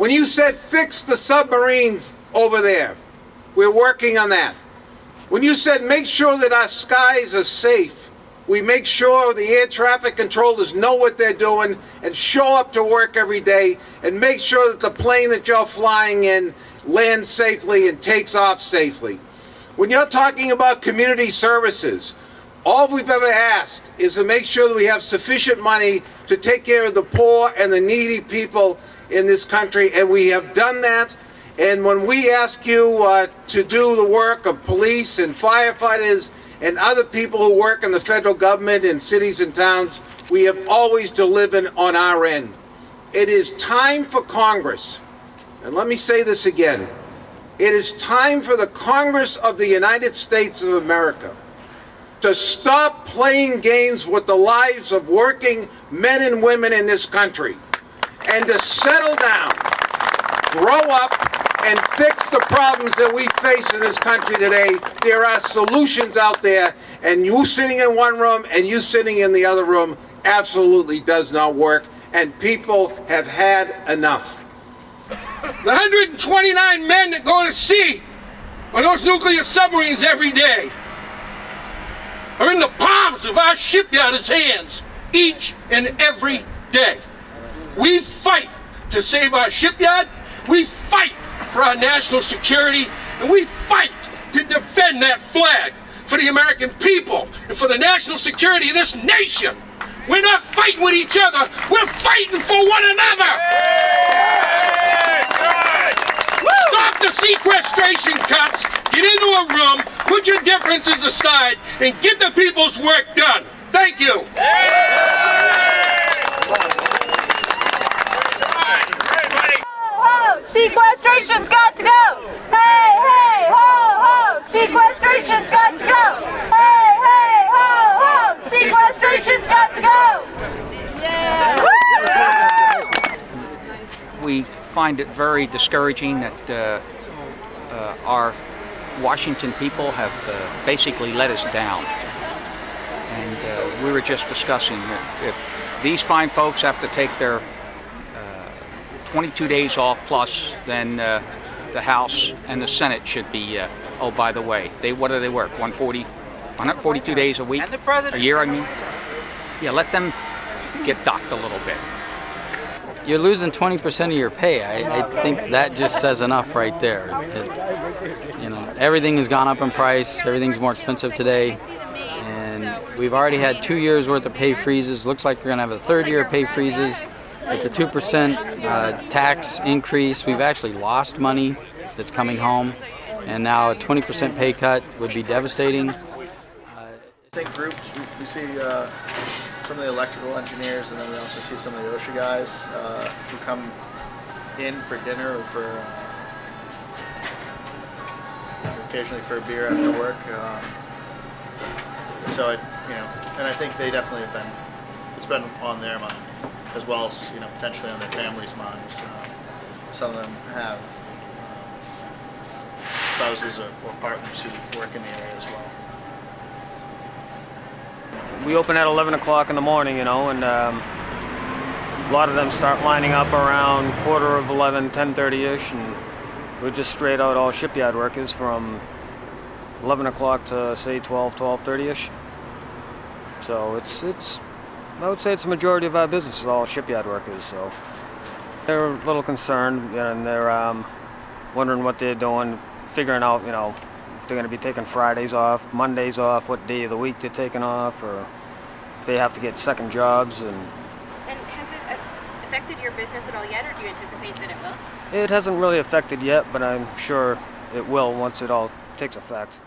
When you said fix the submarines over there, we're working on that. When you said make sure that our skies are safe, we make sure the air traffic controllers know what they're doing and show up to work every day and make sure that the plane that you're flying in lands safely and takes off safely. When you're talking about community services, all we've ever asked is to make sure that we have sufficient money to take care of the poor and the needy people in this country, and we have done that. And when we ask you to do the work of police and firefighters and other people who work in the federal government in cities and towns, we have always delivered on our end. It is time for Congress, and let me say this again, it is time for the Congress of the United States of America to stop playing games with the lives of working men and women in this country and to settle down, grow up, and fix the problems that we face in this country today. There are solutions out there, and you sitting in one room and you sitting in the other room absolutely does not work, and people have had enough. The 129 men that go to sea on those nuclear submarines every day are in the palms of our shipyard's hands each and every day. We fight to save our shipyard, we fight for our national security, and we fight to defend that flag for the American people and for the national security of this nation. We're not fighting with each other, we're fighting for one another. Stop the sequestration cuts, get into a room, put your differences aside, and get the people's work done. Thank you. Sequestration's got to go! Hey, hey, ho, ho! Sequestration's got to go! Hey, hey, ho, ho! Sequestration's got to go! Yeah! We find it very discouraging that our Washington people have basically let us down. And we were just discussing if these fine folks have to take their 22 days off plus, then the House and the Senate should be, oh, by the way, what do they work? 142 days a week? And the president. A year, I mean? Yeah, let them get docked a little bit. You're losing 20% of your pay. I think that just says enough right there. Everything has gone up in price. Everything's more expensive today. And we've already had 2 years worth of pay freezes. Looks like we're going to have a third year of pay freezes. With the 2% tax increase, we've actually lost money that's coming home, and now a 20% pay cut would be devastating. Think groups, we see some of the electrical engineers, and then we also see some of the OSHA guys who come in for dinner or for occasionally for a beer after work. And I think they definitely have been. It's been on their mind, as well as potentially on their families' minds. Some of them have spouses or partners who work in the area as well. We open at 11 o'clock in the morning, and a lot of them start lining up around 11:15, 10:30-ish, and we're just straight out all shipyard workers from 11 o'clock to say 12:30-ish. So I would say it's a majority of our business is all shipyard workers, so they're a little concerned, and they're wondering what they're doing, figuring out, if they're going to be taking Fridays off, Mondays off, what day of the week they're taking off, or if they have to get second jobs. And has it affected your business at all yet, or do you anticipate that it will? It hasn't really affected yet, but I'm sure it will once it all takes effect.